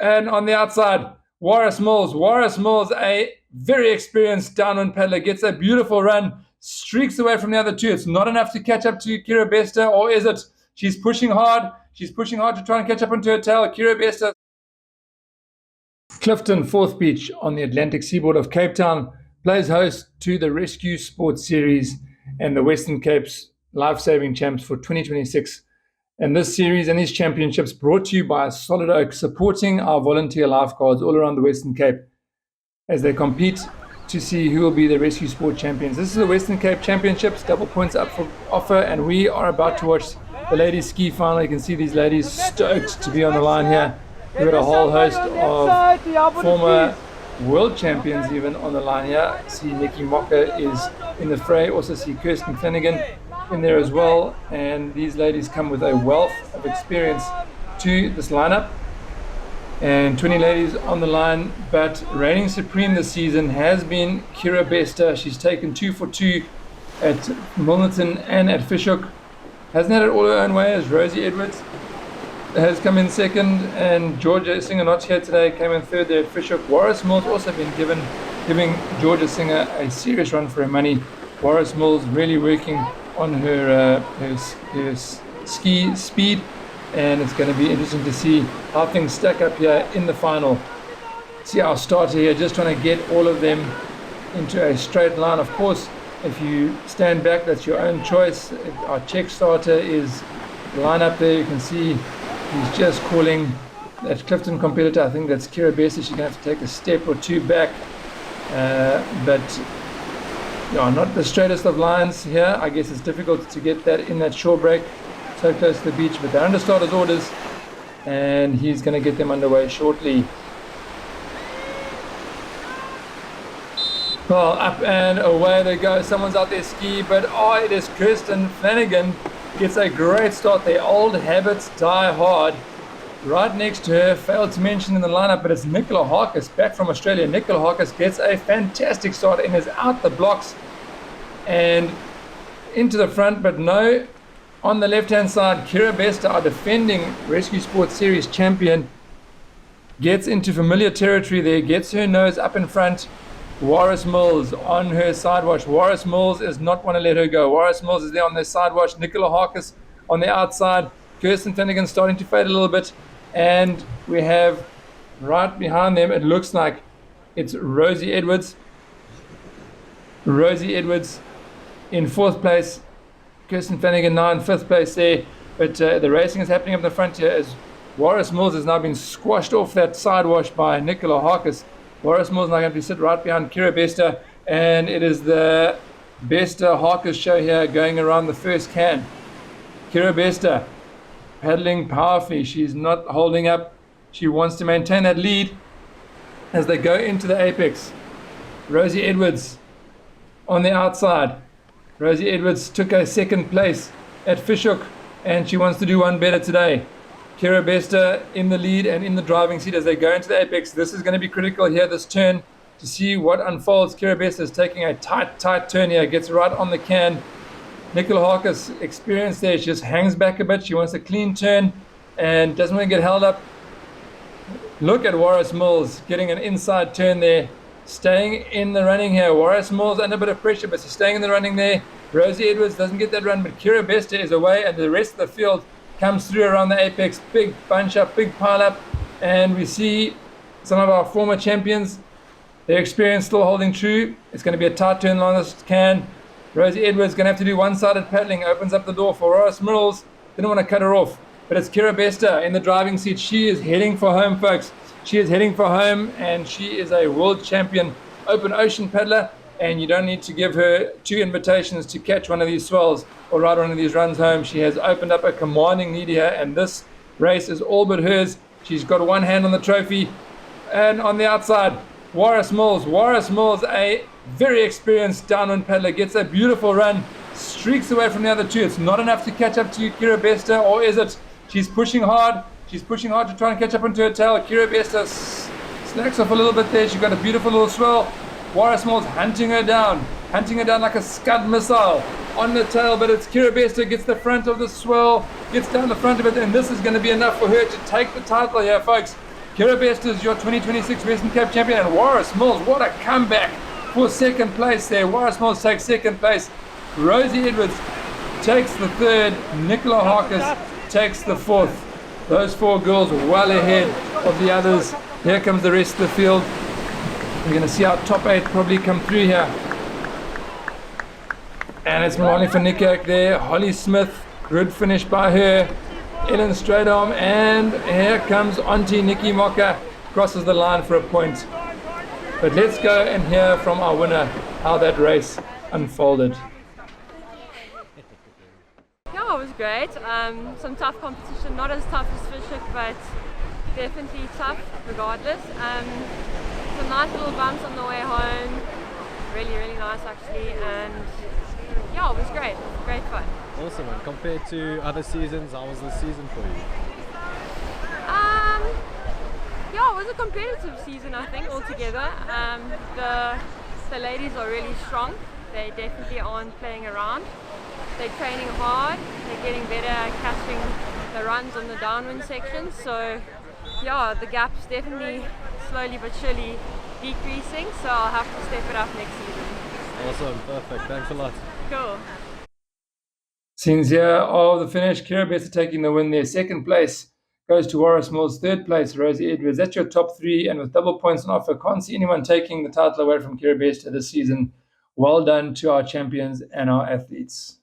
And on the outside, Waris Mills, a very experienced downwind paddler, gets a beautiful run, streaks away from the other two. It's not enough to catch up to Kira Besta, or is it? She's pushing hard. She's pushing hard to try and catch up into her tail. Kira Besta. Clifton, fourth beach on the Atlantic seaboard of Cape Town, plays host to the Rescue Sports Series and the Western Cape's Lifesaving Champs for 2026. And this series and these championships brought to you by Solid Oak, supporting our volunteer lifeguards all around the Western Cape as they compete to see who will be the Rescue Sport champions. This is the Western Cape Championships, double points up for offer, and we are about to watch the ladies ski final. You can see these ladies stoked to be on the line here. We've got a whole host of former world champions even on the line here. See Nikki Mocker is in the fray. Also see Kirsten Flanagan in there as well. And these ladies come with a wealth of experience to this lineup. And 20 ladies on the line, but reigning supreme this season has been Kira Besta. She's taken 2 for 2 at Milnerton and at Fishhook. Hasn't had it all her own way, as Rosie Edwards has come in second, and Georgia Singer, not here today, came in third there at Fishhook. Waris Mills also been giving Georgia Singer a serious run for her money. Waris Mills really working on her ski speed, and it's going to be interesting to see how things stack up here in the final. See our starter here, just trying to get all of them into a straight line. Of course, if you stand back, that's your own choice. Our Czech starter is the line up there. You can see he's just calling that Clifton competitor. I think that's Kira Besta. She's going to have to take a step or two back. But no, not the straightest of lines here. I guess it's difficult to get that in that shore break so close to the beach. But they're under starter's orders, and he's going to get them underway shortly. Well, up and away they go. Someone's out there ski, but it is Kirsten Flanagan. Gets a great start there. Old habits die hard. Right next to her, failed to mention in the lineup, but it's Nicola Harcus back from Australia. Nicola Harcus gets a fantastic start and is out the blocks and into the front, but no. On the left-hand side, Kira Besta, our defending Rescue Sports Series champion, gets into familiar territory there, gets her nose up in front. Waris Mills on her side wash. Waris Mills is not want to let her go. Waris Mills is there on their side wash. Nicola Harcus on the outside. Kirsten Flanagan starting to fade a little bit. And we have right behind them, it looks like it's Rosie Edwards. Rosie Edwards in fourth place. Kirsten Flanagan now in fifth place there. But the racing is happening up the front here as Waris Mills has now been squashed off that side wash by Nicola Harcus. Waris Mills now going to sit right behind Kira Besta, and it is the Besta Harcus show here going around the first can. Kira Besta paddling powerfully. She's not holding up. She wants to maintain that lead as they go into the apex. Rosie Edwards on the outside. Rosie Edwards took a second place at Fishhook, and she wants to do one better today. Kira Besta in the lead and in the driving seat as they go into the apex. This is going to be critical here, this turn, to see what unfolds. Kira Besta is taking a tight turn here, gets right on the can. Nicola Harcus, experienced there, she just hangs back a bit. She wants a clean turn and doesn't want to get held up. Look at Waris Mills getting an inside turn there, staying in the running here. Waris Mills under a bit of pressure, but she's staying in the running there. Rosie Edwards doesn't get that run, but Kira Besta is away, and the rest of the field comes through around the apex. Big bunch up, big pile up, and we see some of our former champions, their experience still holding true. It's going to be a tight turn along this can. Rosie Edwards going to have to do one-sided paddling, opens up the door for Waris Mills. Didn't want to cut her off, but it's Kira Besta in the driving seat. She is heading for home, folks. She is heading for home, and she is a world champion open ocean paddler, and you don't need to give her 2 invitations to catch one of these swells or ride one of these runs home. She has opened up a commanding lead here, and this race is all but hers. She's got one hand on the trophy. And on the outside, Waris Mills, a very experienced downwind paddler, gets a beautiful run, streaks away from the other two. It's not enough to catch up to Kira Besta, or is it? She's pushing hard. She's pushing hard to try and catch up into her tail. Kira Besta slacks off a little bit there. She's got a beautiful little swell. Waris Mills hunting her down like a Scud missile on the tail, but it's Kira Besta gets the front of the swell, gets down the front of it, and this is going to be enough for her to take the title here, folks. Kira Best is your 2026 Western Cape champion, and Waris Mills, what a comeback for second place there. Waris Mills takes second place. Rosie Edwards takes the third. Nicola Harcus takes the fourth. Those four girls well ahead of the others. Here comes the rest of the field. We're going to see our top 8 probably come through here. And it's Melanie for Niekerk there. Holly Smith, good finish by her. Ellen Stradarm, and here comes Auntie Nikki Mocker, crosses the line for a point. But let's go and hear from our winner how that race unfolded. Yeah, it was great. Some tough competition, not as tough as Fishhook, but definitely tough regardless. Some nice little bumps on the way home, really nice actually, and yeah, it was great fun. Awesome. And compared to other seasons, how was this season for you? Yeah, it was a competitive season, I think, altogether. The ladies are really strong. They definitely aren't playing around. They're training hard. They're getting better at catching the runs on the downwind sections. So yeah, the gap's definitely slowly but surely decreasing. So I'll have to step it up next season. Awesome. Perfect. Thanks a lot. Cool. Scenes here of the finish. Kira Best taking the win there. Second place goes to Waris Mills. Third place, Rosie Edwards. That's your top 3, and with double points on offer, can't see anyone taking the title away from Kira Best this season. Well done to our champions and our athletes.